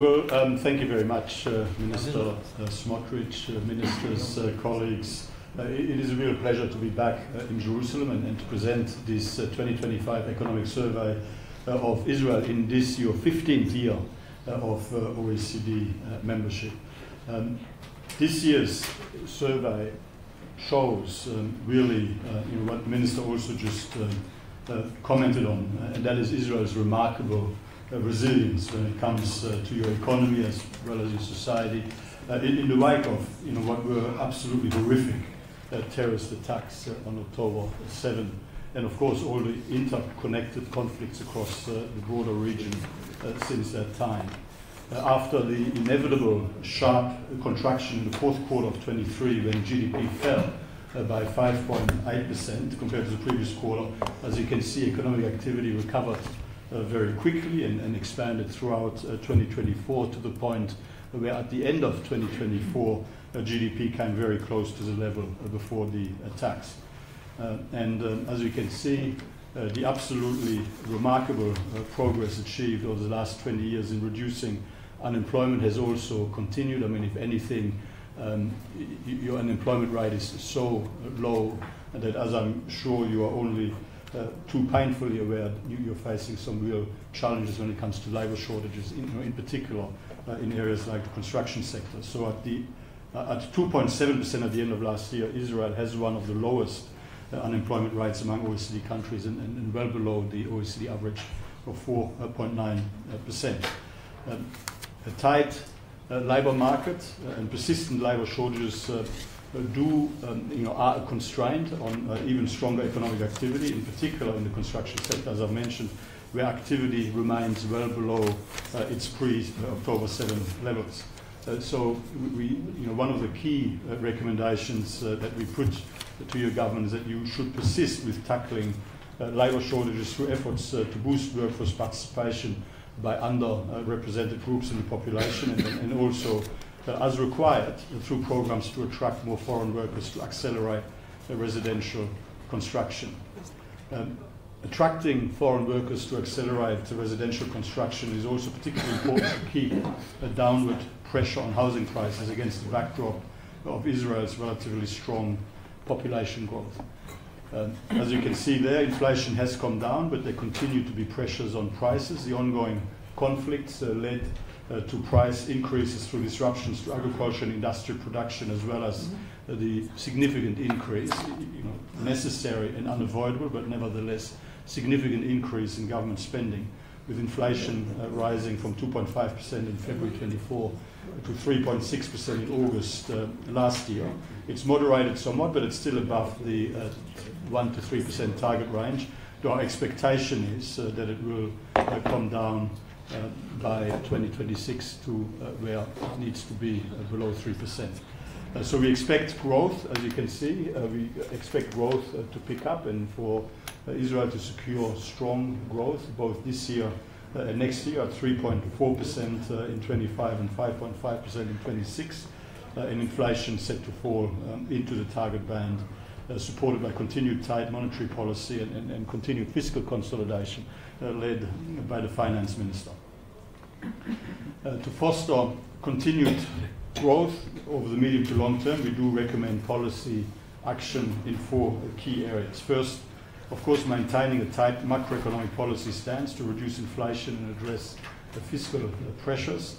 Well, thank you very much, Minister Smotrich, ministers, colleagues. It is a real pleasure to be back in Jerusalem and to present this 2025 economic survey of Israel in this your 15th year of OECD membership. This year's survey shows really what the Minister also just commented on, and that is Israel's remarkable resilience when it comes to your economy as well as your society in the wake of what were absolutely horrific terrorist attacks on October 7, and of course all the interconnected conflicts across the broader region since that time. After the inevitable sharp contraction in the fourth quarter of 23, when GDP fell by 5.8% compared to the previous quarter, as you can see, economic activity recovered very quickly and expanded throughout 2024 to the point where at the end of 2024 GDP came very close to the level before the attacks. As you can see, the absolutely remarkable progress achieved over the last 20 years in reducing unemployment has also continued. I mean, if anything, your unemployment rate is so low that, as I'm sure you are only too painfully aware, you're facing some real challenges when it comes to labor shortages, in particular in areas like the construction sector. So at 2.7% at the end of last year, Israel has one of the lowest unemployment rates among OECD countries and well below the OECD average of 4.9%. A tight labor market and persistent labor shortages are a constraint on even stronger economic activity, in particular in the construction sector, as I mentioned, where activity remains well below its pre-October 7 levels. So one of the key recommendations that we put to your government is that you should persist with tackling labor shortages through efforts to boost workforce participation by underrepresented groups in the population, and also as required through programs to attract more foreign workers to accelerate residential construction. Attracting foreign workers to accelerate residential construction is also particularly important to keep a downward pressure on housing prices against the backdrop of Israel's relatively strong population growth. As you can see there, inflation has come down, but there continue to be pressures on prices. The ongoing conflicts led to price increases through disruptions to agriculture and industrial production, as well as the significant increase, necessary and unavoidable, but nevertheless significant increase in government spending, with inflation rising from 2.5% in February 24 to 3.6% in August last year. It's moderated somewhat, but it's still above the 1 to 3% target range. Our expectation is that it will come down by 2026 to where it needs to be below 3%. So we expect growth, as you can see, we expect growth to pick up and for Israel to secure strong growth both this year and next year at 3.4% in 25 and 5.5% in 26, and inflation set to fall into the target band, supported by continued tight monetary policy and continued fiscal consolidation led by the finance minister. To foster continued growth over the medium to long term, we do recommend policy action in 4 key areas. First, of course, maintaining a tight macroeconomic policy stance to reduce inflation and address the fiscal pressures.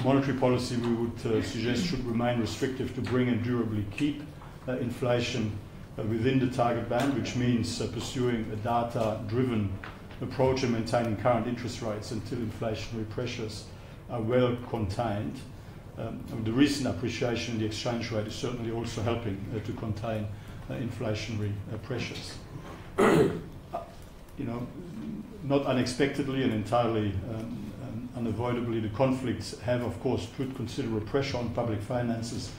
Monetary policy, we would suggest, should remain restrictive to bring and durably keep inflation within the target band, which means pursuing a data-driven approach and maintaining current interest rates until inflationary pressures are well contained. The recent appreciation in the exchange rate is certainly also helping to contain inflationary pressures. Not unexpectedly and entirely unavoidably, the conflicts have, of course, put considerable pressure on public finances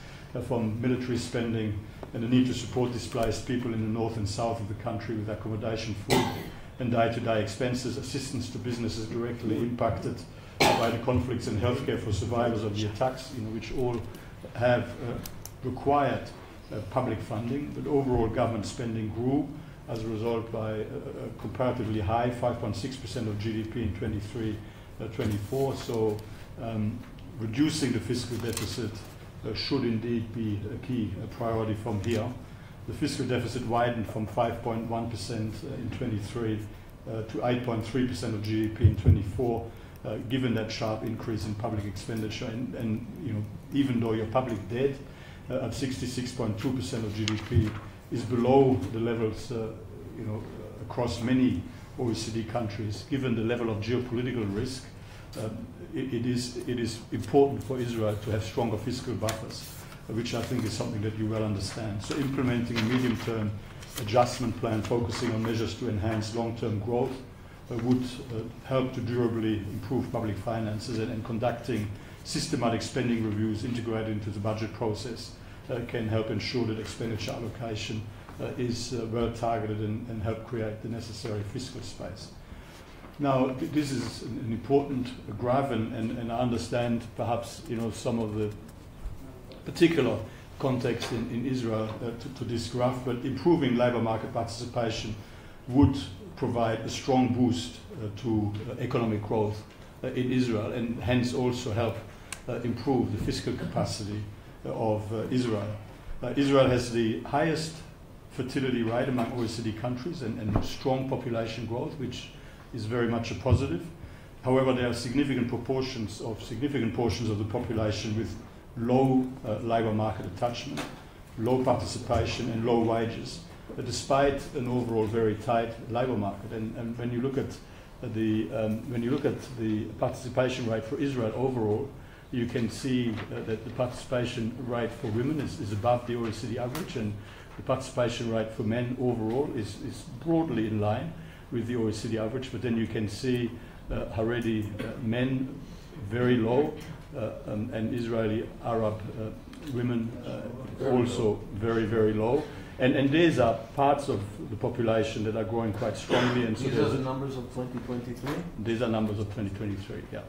from military spending and the need to support displaced people in the north and south of the country with accommodation, food, and day-to-day expenses, assistance to businesses directly impacted by the conflicts, and healthcare for survivors of the attacks, which all have required public funding. But overall government spending grew as a result by a comparatively high 5.6% of GDP in 23-24. So reducing the fiscal deficit should indeed be a key priority from here. The fiscal deficit widened from 5.1% in 23 to 8.3% of GDP in 24, given that sharp increase in public expenditure. And you know, even though your public debt at 66.2% of GDP is below the levels you know, across many OECD countries, given the level of geopolitical risk, it is important for Israel to have stronger fiscal buffers, which I think is something that you well understand. So implementing a medium-term adjustment plan focusing on measures to enhance long-term growth would help to durably improve public finances, and conducting systematic spending reviews integrated into the budget process can help ensure that expenditure allocation is well targeted and help create the necessary fiscal space. Now, this is an important graph, and I understand perhaps you know some of the particular context in Israel to this graph, but improving labour market participation would provide a strong boost to economic growth in Israel, and hence also help improve the fiscal capacity of Israel. Israel has the highest fertility rate among OECD countries and strong population growth, which is very much a positive. However, there are significant portions of the population with low labour market attachment, low participation and low wages, despite an overall very tight labour market. And when you look at the participation rate for Israel overall, you can see that the participation rate for women is above the OECD average, and the participation rate for men overall is broadly in line with the OECD average. But then you can see Haredi men very low, and Israeli Arab women also very, very low. And these are parts of the population that are growing quite strongly. And so these are the numbers of 2023? These are numbers of 2023, yeah.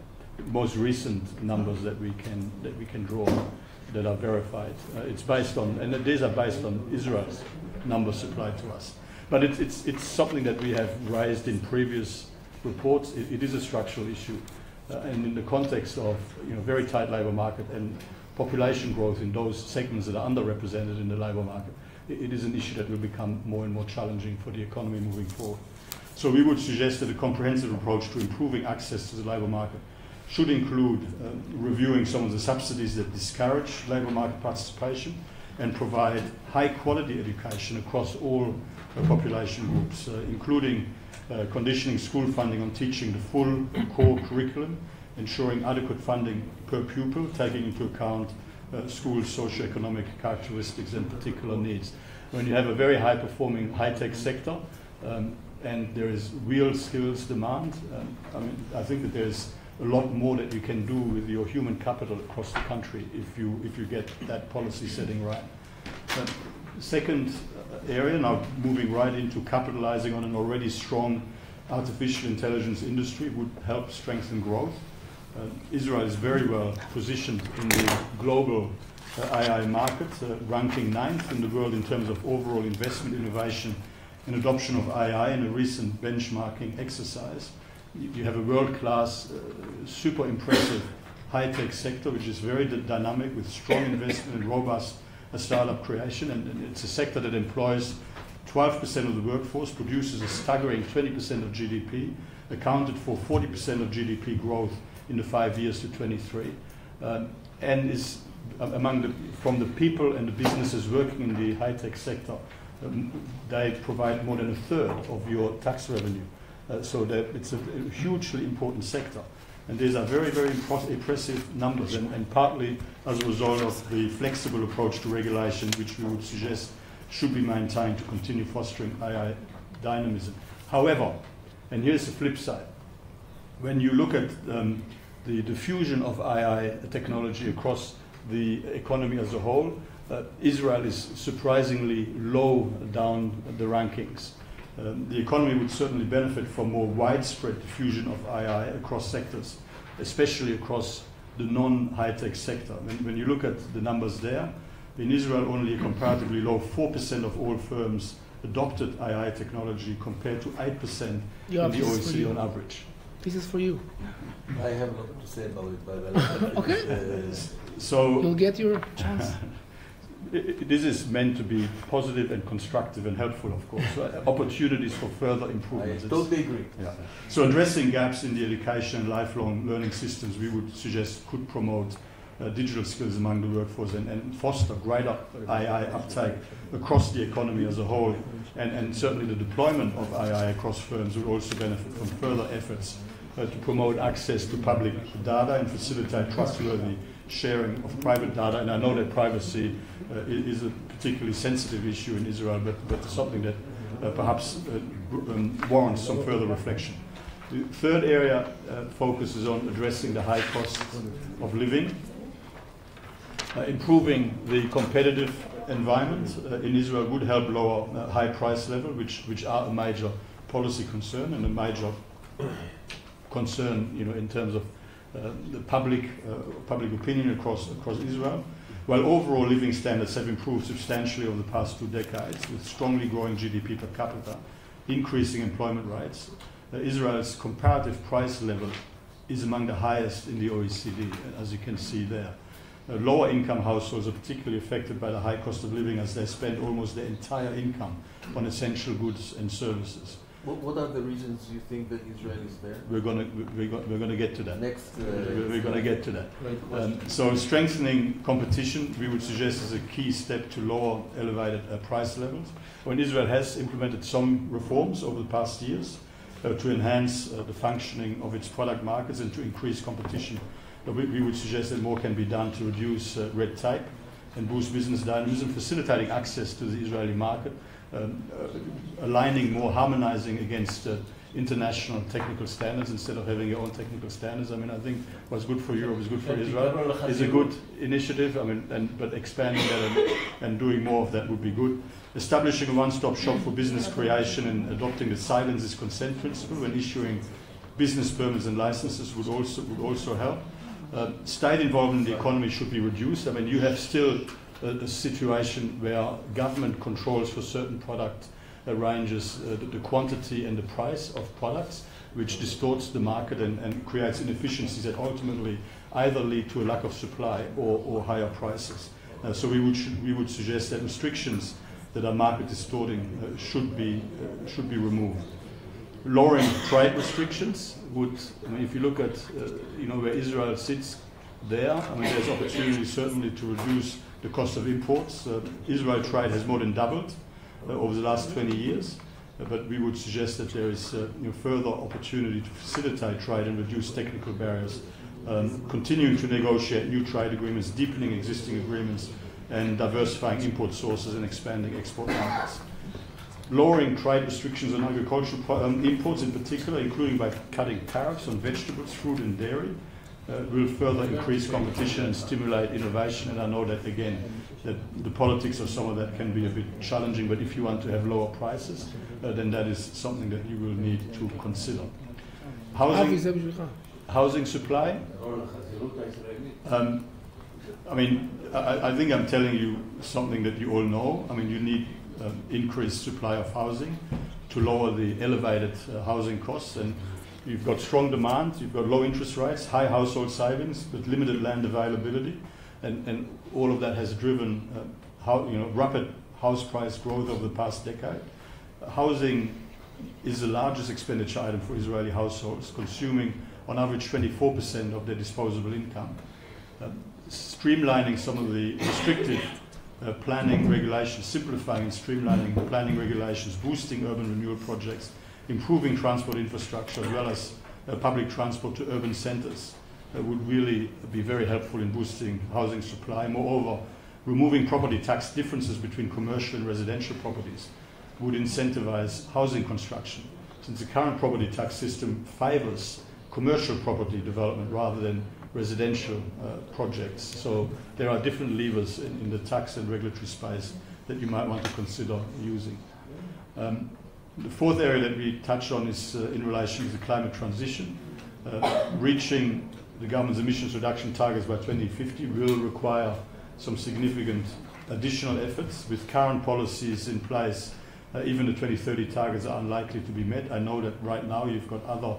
Most recent numbers that we can draw that are verified. It's based on, and these are based on Israel's numbers supplied to us. But it's something that we have raised in previous reports. It is a structural issue. And in the context of very tight labour market and population growth in those segments that are underrepresented in the labour market, it is an issue that will become more and more challenging for the economy moving forward. So we would suggest that a comprehensive approach to improving access to the labour market should include reviewing some of the subsidies that discourage labour market participation and provide high-quality education across all population groups, including conditioning school funding on teaching the full core curriculum, ensuring adequate funding per pupil, taking into account schools' socio-economic characteristics and particular needs. When you have a very high-performing high-tech sector and there is real skills demand, I think that there's a lot more that you can do with your human capital across the country if you get that policy setting right. Second area, now moving right into capitalizing on an already strong artificial intelligence industry, would help strengthen growth. Israel is very well positioned in the global AI market, ranking 9th in the world in terms of overall investment, innovation and adoption of AI in a recent benchmarking exercise. You have a world-class, super impressive high-tech sector, which is very dynamic with strong investment and robust startup creation. And it's a sector that employs 12% of the workforce, produces a staggering 20% of GDP, accounted for 40% of GDP growth in the 5 years to 23, and is from the people and the businesses working in the high-tech sector, they provide more than a third of your tax revenue. So that it's a hugely important sector. And these are very, very impressive numbers, and partly as a result of the flexible approach to regulation, which we would suggest should be maintained to continue fostering AI dynamism. However, and here's the flip side, when you look at the diffusion of AI technology across the economy as a whole, Israel is surprisingly low down the rankings. The economy would certainly benefit from more widespread diffusion of AI across sectors, especially across the non-high-tech sector. When you look at the numbers there, in Israel only a comparatively low 4% of all firms adopted AI technology compared to 8% in the OECD on average. This is for you. I have a lot to say about it, but Okay. So You'll get your chance. this is meant to be positive and constructive and helpful, of course. So, opportunities for further I improvements. totally agree. Yeah. So addressing gaps in the education and lifelong learning systems, we would suggest could promote digital skills among the workforce and foster greater AI uptake across the economy as a whole. And certainly the deployment of AI across firms would also benefit from further efforts to promote access to public data and facilitate trustworthy sharing of private data. And I know that privacy is a particularly sensitive issue in Israel, but something that perhaps warrants some further reflection. The third area focuses on addressing the high cost of living, improving the competitive environment in Israel would help lower high price level, which are a major policy concern and a major concern, in terms of the public opinion across Israel. While overall living standards have improved substantially over the past 2 decades, with strongly growing GDP per capita, increasing employment rates, Israel's comparative price level is among the highest in the OECD, as you can see there. Lower income households are particularly affected by the high cost of living, as they spend almost their entire income on essential goods and services. What are the reasons you think that Israel is there? We're going to get to that. Next, we're going to get to that. Great So strengthening competition, we would suggest, is a key step to lower elevated price levels. When Israel has implemented some reforms over the past years to enhance the functioning of its product markets and to increase competition, we would suggest that more can be done to reduce red tape and boost business dynamism, facilitating access to the Israeli market, aligning more, harmonizing against international technical standards instead of having your own technical standards. I mean, I think what's good for Europe is good for Israel. It's a good initiative. I mean, but expanding that and doing more of that would be good. Establishing a one-stop shop for business creation and adopting the silence is consent principle when issuing business permits and licenses would also help. State involvement in the economy should be reduced. I mean, you have still a situation where government controls for certain product ranges the quantity and the price of products, which distorts the market and creates inefficiencies that ultimately either lead to a lack of supply or higher prices. So we would suggest that restrictions that are market distorting should be removed. Lowering trade restrictions would, I mean, if you look at where Israel sits there, I mean, there's opportunity certainly to reduce the cost of imports. Israel trade has more than doubled over the last 20 years, but we would suggest that there is further opportunity to facilitate trade and reduce technical barriers, continuing to negotiate new trade agreements, deepening existing agreements, and diversifying import sources and expanding export markets. Lowering trade restrictions on agricultural imports in particular, including by cutting tariffs on vegetables, fruit and dairy, will further increase competition and stimulate innovation. And I know that, again, that the politics of some of that can be a bit challenging, but if you want to have lower prices, then that is something that you will need to consider. Housing supply. I mean, I think I'm telling you something that you all know. I mean, you need increased supply of housing to lower the elevated housing costs, and you've got strong demand, you've got low interest rates, high household savings, but limited land availability, and all of that has driven rapid house price growth over the past decade. Housing is the largest expenditure item for Israeli households, consuming on average 24% of their disposable income. Streamlining some of the restrictive planning regulations, simplifying and streamlining planning regulations, boosting urban renewal projects, improving transport infrastructure, as well as public transport to urban centres would really be very helpful in boosting housing supply. Moreover, removing property tax differences between commercial and residential properties would incentivise housing construction, since the current property tax system favours commercial property development rather than residential projects. So there are different levers in the tax and regulatory space that you might want to consider using. The fourth area that we touched on is in relation to the climate transition. Reaching the government's emissions reduction targets by 2050 will require some significant additional efforts. With current policies in place, even the 2030 targets are unlikely to be met. I know that right now you've got other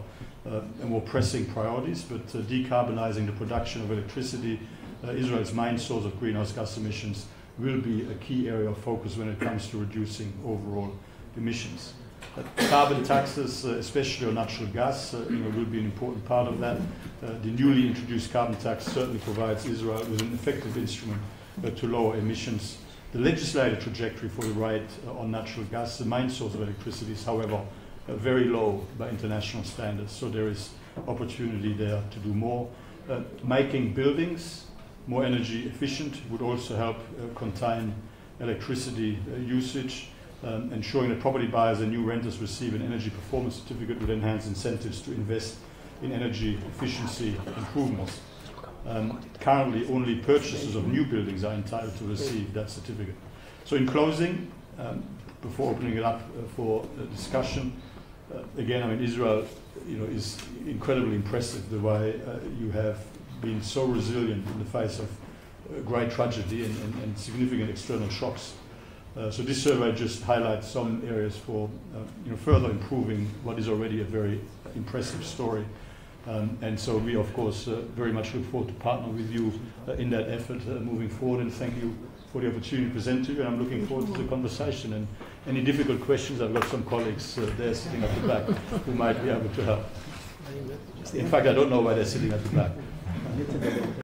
more pressing priorities, but decarbonizing the production of electricity, Israel's main source of greenhouse gas emissions, will be a key area of focus when it comes to reducing overall emissions. Carbon taxes, especially on natural gas, will be an important part of that. The newly introduced carbon tax certainly provides Israel with an effective instrument to lower emissions. The legislative trajectory for the right on natural gas, the main source of electricity, is, however, very low by international standards, so there is opportunity there to do more. Making buildings more energy efficient would also help contain electricity usage. Ensuring that property buyers and new renters receive an energy performance certificate would enhance incentives to invest in energy efficiency improvements. Currently, only purchasers of new buildings are entitled to receive that certificate. So in closing, before opening it up for discussion, again, I mean, Israel is incredibly impressive the way you have been so resilient in the face of great tragedy and significant external shocks. So this survey just highlights some areas for further improving what is already a very impressive story. And so we, of course, very much look forward to partner with you in that effort moving forward. And thank you for the opportunity to present to you. And I'm looking forward to the conversation. And any difficult questions, I've got some colleagues there sitting at the back who might be able to help. In fact, I don't know why they're sitting at the back.